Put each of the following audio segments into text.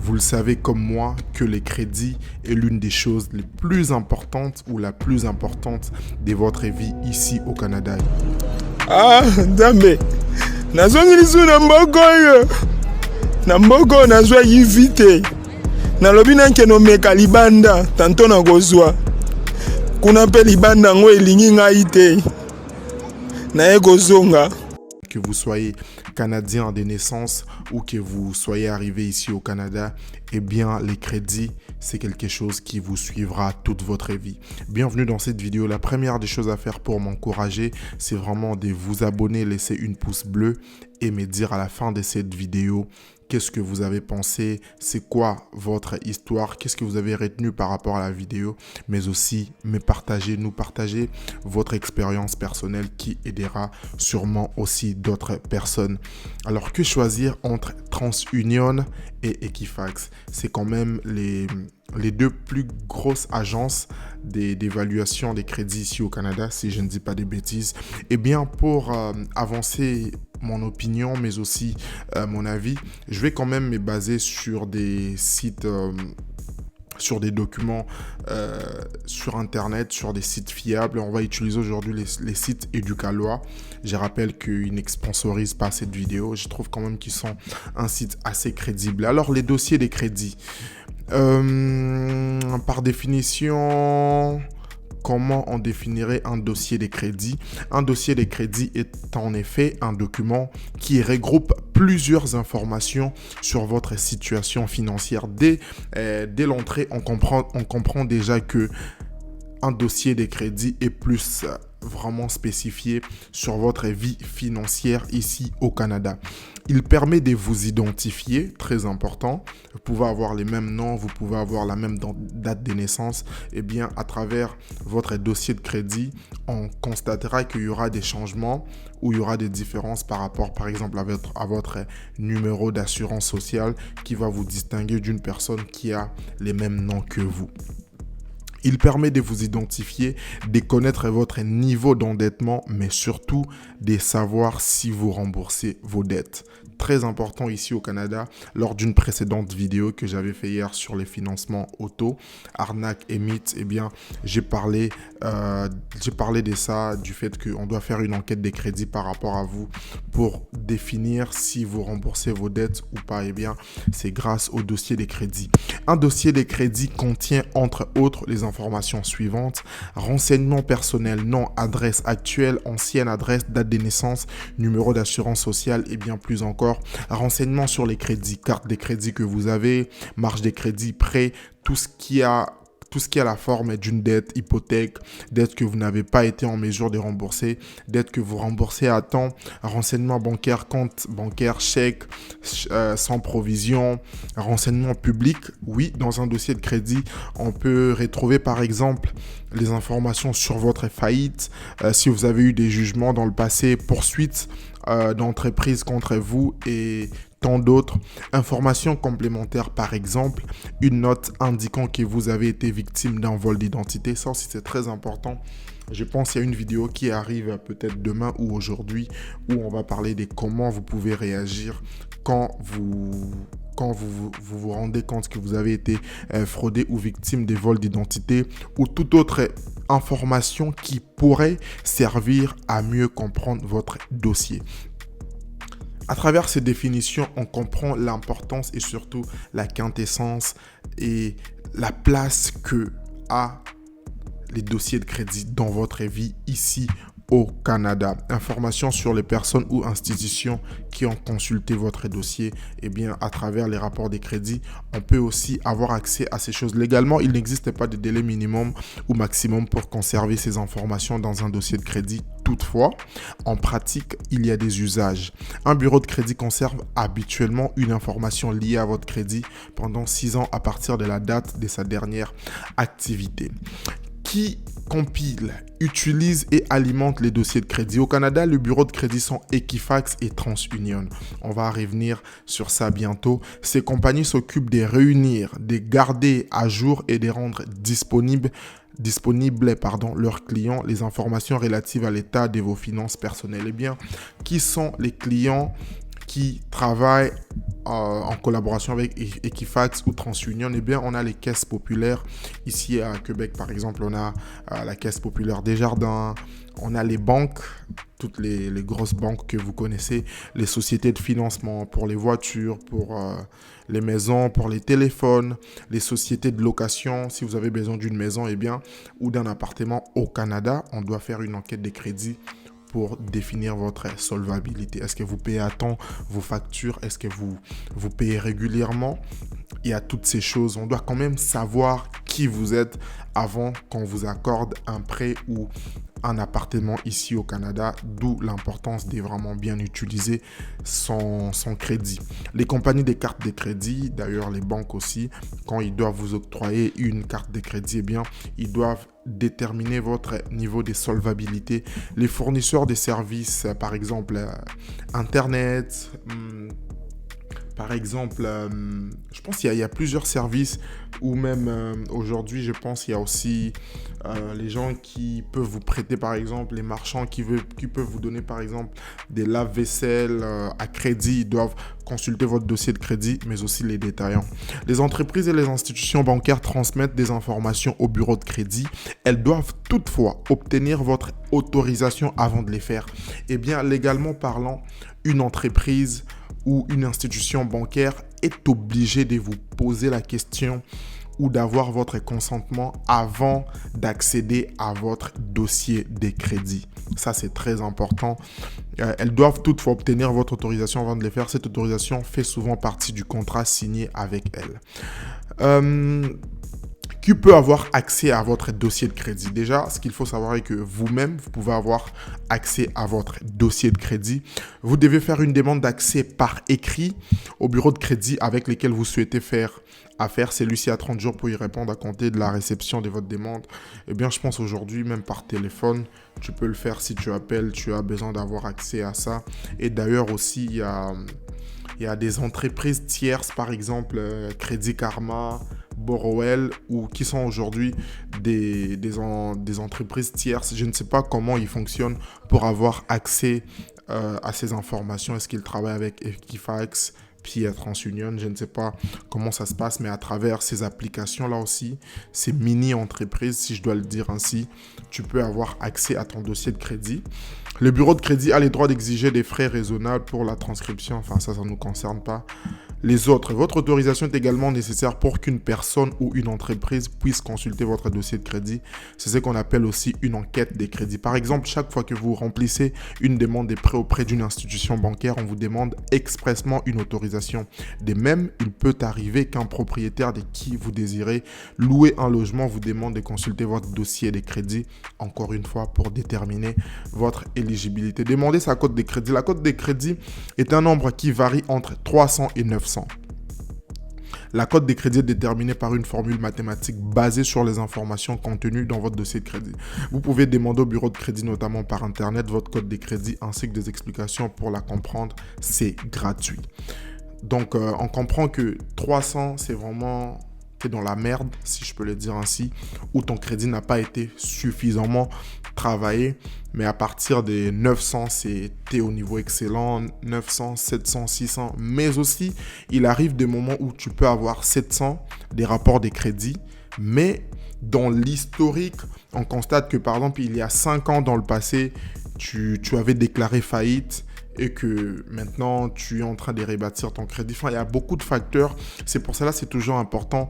Vous le savez comme moi que les crédits est l'une des choses les plus importantes ou la plus importante de votre vie ici au Canada. Ah, Nzambe, nazongilisu na mboka oyo. Na mboka oyo nazwa yivi te. Nalobi nanke nomeka libanda, tanto nakozwa. Kuna mpe libanda ngo elingi ngai te. Naye kozonga. Que vous soyez Canadien de naissance ou que vous soyez arrivé ici au Canada, eh bien, les crédits, c'est quelque chose qui vous suivra toute votre vie. Bienvenue dans cette vidéo. La première des choses à faire pour m'encourager, c'est vraiment de vous abonner, laisser une pouce bleu et me dire à la fin de cette vidéo qu'est-ce que vous avez pensé, c'est quoi votre histoire, qu'est-ce que vous avez retenu par rapport à la vidéo, mais aussi nous partager votre expérience personnelle qui aidera sûrement aussi d'autres personnes. Alors, que choisir entre TransUnion et Equifax? C'est quand même les deux plus grosses agences d'évaluation des crédits ici au Canada, si je ne dis pas des bêtises. Eh bien, pour avancer mon opinion, mais aussi mon avis, je vais quand même me baser sur des sites, sur des documents sur Internet, sur des sites fiables. On va utiliser aujourd'hui les sites Éducalois. Je rappelle qu'ils ne sponsorisent pas cette vidéo. Je trouve quand même qu'ils sont un site assez crédible. Alors, les dossiers des crédits. Par définition, comment on définirait un dossier de crédit? Un dossier de crédit est en effet un document qui regroupe plusieurs informations sur votre situation financière. Dès l'entrée, on comprend déjà que un dossier de crédit est plus vraiment spécifié sur votre vie financière ici au Canada. Il permet de vous identifier, très important. Vous pouvez avoir les mêmes noms, vous pouvez avoir la même date de naissance. Eh bien, à travers votre dossier de crédit, on constatera qu'il y aura des changements ou il y aura des différences par rapport, par exemple, à votre numéro d'assurance sociale qui va vous distinguer d'une personne qui a les mêmes noms que vous. Il permet de vous identifier, de connaître votre niveau d'endettement, mais surtout de savoir si vous remboursez vos dettes. Très important ici au Canada, lors d'une précédente vidéo que j'avais fait hier sur les financements auto, arnaque et mythes, eh bien, j'ai parlé de ça, du fait qu'on doit faire une enquête des crédits par rapport à vous pour définir si vous remboursez vos dettes ou pas. Eh bien, c'est grâce au dossier des crédits. Un dossier des crédits contient entre autres les informations suivantes: renseignements personnels, nom, adresse actuelle, ancienne adresse, date de naissance, numéro d'assurance sociale et bien plus encore. Renseignements sur les crédits, carte des crédits que vous avez, marge des crédits, prêts, tout ce qui a la forme d'une dette, hypothèque, dette que vous n'avez pas été en mesure de rembourser, dette que vous remboursez à temps, renseignements bancaires, compte bancaire, chèque, sans provision, renseignements publics. Oui, dans un dossier de crédit, on peut retrouver par exemple les informations sur votre faillite, si vous avez eu des jugements dans le passé, poursuites d'entreprise contre vous et tant d'autres. Informations complémentaires, par exemple, une note indiquant que vous avez été victime d'un vol d'identité. Ça aussi, c'est très important. Je pense qu'il y a une vidéo qui arrive peut-être demain ou aujourd'hui où on va parler de comment vous pouvez réagir quand vous vous rendez compte que vous avez été fraudé ou victime des vols d'identité ou toute autre information qui pourrait servir à mieux comprendre votre dossier. À travers ces définitions, on comprend l'importance et surtout la quintessence et la place que a les dossiers de crédit dans votre vie ici au Canada. Informations sur les personnes ou institutions qui ont consulté votre dossier. Eh bien, à travers les rapports des crédits, on peut aussi avoir accès à ces choses. Légalement, il n'existe pas de délai minimum ou maximum pour conserver ces informations dans un dossier de crédit. Toutefois, en pratique, il y a des usages. Un bureau de crédit conserve habituellement une information liée à votre crédit pendant 6 ans à partir de la date de sa dernière activité. Qui compile, utilise et alimente les dossiers de crédit? Au Canada, les bureaux de crédit sont Equifax et TransUnion. On va revenir sur ça bientôt. Ces compagnies s'occupent de réunir, de garder à jour et de rendre disponibles leurs clients les informations relatives à l'état de vos finances personnelles. Eh bien, qui sont les clients qui travaillent en collaboration avec Equifax ou TransUnion, eh bien, on a les caisses populaires. Ici à Québec, par exemple, on a la Caisse populaire Desjardins, on a les banques, toutes les grosses banques que vous connaissez, les sociétés de financement pour les voitures, pour les maisons, pour les téléphones, les sociétés de location. Si vous avez besoin d'une maison, eh bien, ou d'un appartement au Canada, on doit faire une enquête de crédit pour définir votre solvabilité. Est-ce que vous payez à temps vos factures? Est-ce que vous payez régulièrement? Il y a toutes ces choses. On doit quand même savoir qui vous êtes avant qu'on vous accorde un prêt ou un appartement ici au Canada, d'où l'importance de vraiment bien utiliser son crédit. Les compagnies des cartes de crédit, d'ailleurs les banques aussi, quand ils doivent vous octroyer une carte de crédit, eh bien, ils doivent déterminer votre niveau de solvabilité. Les fournisseurs de services, par exemple, Internet, par exemple, je pense qu'il y a plusieurs services ou même aujourd'hui, je pense qu'il y a aussi les gens qui peuvent vous prêter, par exemple, les marchands qui peuvent vous donner, par exemple, des lave-vaisselle à crédit. Ils doivent consulter votre dossier de crédit, mais aussi les détaillants. Les entreprises et les institutions bancaires transmettent des informations au bureau de crédit. Elles doivent toutefois obtenir votre autorisation avant de les faire. Eh bien, légalement parlant, une entreprise ou une institution bancaire est obligée de vous poser la question ou d'avoir votre consentement avant d'accéder à votre dossier de crédit. Ça, c'est très important. Elles doivent toutefois obtenir votre autorisation avant de les faire. Cette autorisation fait souvent partie du contrat signé avec elles. Qui peut avoir accès à votre dossier de crédit? Déjà, ce qu'il faut savoir est que vous-même, vous pouvez avoir accès à votre dossier de crédit. Vous devez faire une demande d'accès par écrit au bureau de crédit avec lequel vous souhaitez faire affaire. Celui-ci a 30 jours pour y répondre à compter de la réception de votre demande. Eh bien, je pense aujourd'hui, même par téléphone, tu peux le faire si tu appelles, tu as besoin d'avoir accès à ça. Et d'ailleurs aussi, il y a des entreprises tierces, par exemple, Crédit Karma, Borrowell, ou qui sont aujourd'hui des entreprises tierces. Je ne sais pas comment ils fonctionnent pour avoir accès à ces informations. Est-ce qu'ils travaillent avec Equifax, puis à TransUnion? Je ne sais pas comment ça se passe, mais à travers ces applications-là aussi, ces mini-entreprises, si je dois le dire ainsi, tu peux avoir accès à ton dossier de crédit. Le bureau de crédit a les droits d'exiger des frais raisonnables pour la transcription. Enfin, ça ne nous concerne pas. Les autres, votre autorisation est également nécessaire pour qu'une personne ou une entreprise puisse consulter votre dossier de crédit. C'est ce qu'on appelle aussi une enquête des crédits. Par exemple, chaque fois que vous remplissez une demande de prêt auprès d'une institution bancaire, on vous demande expressément une autorisation. De même, il peut arriver qu'un propriétaire de qui vous désirez louer un logement vous demande de consulter votre dossier de crédit, encore une fois, pour déterminer votre éligibilité. Demandez sa cote de crédit. La cote de crédit est un nombre qui varie entre 300 et 900. La cote de crédit est déterminée par une formule mathématique basée sur les informations contenues dans votre dossier de crédit. Vous pouvez demander au bureau de crédit, notamment par Internet, votre cote de crédit ainsi que des explications pour la comprendre. C'est gratuit. Donc, on comprend que 300, c'est vraiment... t'es dans la merde, si je peux le dire ainsi, où ton crédit n'a pas été suffisamment travaillé. Mais à partir des 900, t'es au niveau excellent, 900, 700, 600. Mais aussi, il arrive des moments où tu peux avoir 700, des rapports des crédits. Mais dans l'historique, on constate que par exemple, il y a 5 ans dans le passé, tu avais déclaré faillite et que maintenant, tu es en train de rebâtir ton crédit. Enfin, il y a beaucoup de facteurs. C'est pour cela que c'est toujours important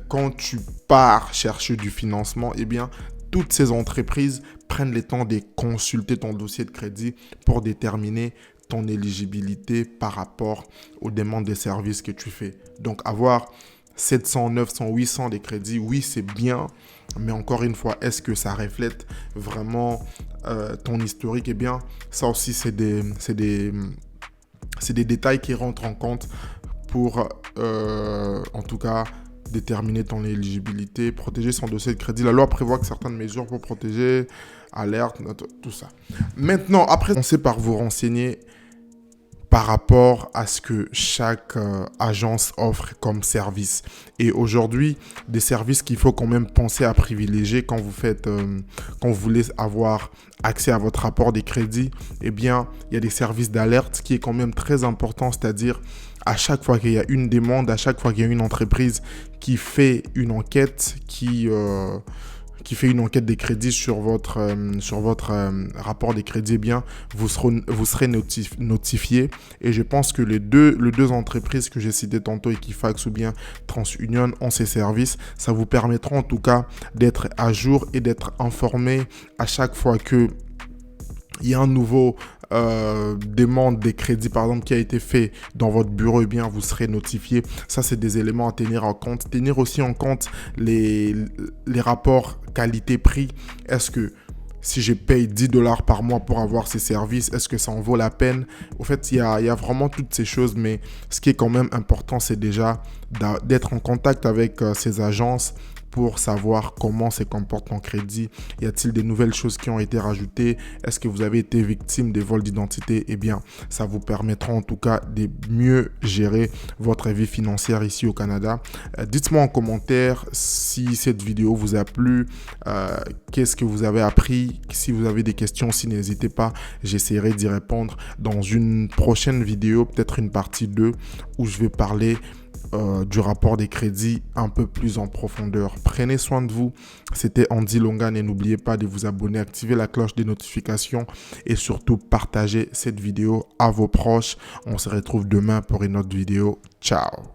quand tu pars chercher du financement, eh bien, toutes ces entreprises prennent le temps de consulter ton dossier de crédit pour déterminer ton éligibilité par rapport aux demandes de services que tu fais. Donc, avoir 700, 900, 800 de crédits, oui, c'est bien. Mais encore une fois, est-ce que ça reflète vraiment ton historique? Eh bien, ça aussi, c'est des détails qui rentrent en compte pour, en tout cas, déterminer ton éligibilité, protéger son dossier de crédit. La loi prévoit que certaines mesures pour protéger, alerte, tout ça. Maintenant, après, commencez par vous renseigner par rapport à ce que chaque agence offre comme service. Et aujourd'hui, des services qu'il faut quand même penser à privilégier quand vous voulez avoir accès à votre rapport des crédits, eh bien, il y a des services d'alerte qui est quand même très important, c'est-à-dire à chaque fois qu'il y a une demande, à chaque fois qu'il y a une entreprise qui fait une enquête, qui fait une enquête des crédits sur votre rapport des crédits, eh bien, vous serez notifié. Et je pense que les deux entreprises que j'ai citées tantôt, Equifax ou bien TransUnion, ont ces services. Ça vous permettra en tout cas d'être à jour et d'être informé à chaque fois que il y a un nouveau demande des crédits, par exemple, qui a été fait dans votre bureau, eh bien, vous serez notifié. Ça, c'est des éléments à tenir en compte. Tenir aussi en compte les rapports qualité-prix. Est-ce que si je paye 10 $ par mois pour avoir ces services, est-ce que ça en vaut la peine? Au fait, il y a vraiment toutes ces choses, mais ce qui est quand même important, c'est déjà d'être en contact avec ces agences pour savoir comment se comporte ton crédit. Y a-t-il des nouvelles choses qui ont été rajoutées? Est-ce que vous avez été victime des vols d'identité? Eh bien, ça vous permettra en tout cas de mieux gérer votre vie financière ici au Canada. Dites-moi en commentaire si cette vidéo vous a plu, qu'est-ce que vous avez appris. Si vous avez des questions aussi, n'hésitez pas, j'essaierai d'y répondre dans une prochaine vidéo, peut-être une partie 2, où je vais parler du rapport des crédits un peu plus en profondeur. Prenez soin de vous. C'était Andy Longan et n'oubliez pas de vous abonner, activer la cloche des notifications et surtout partager cette vidéo à vos proches. On se retrouve demain pour une autre vidéo. Ciao.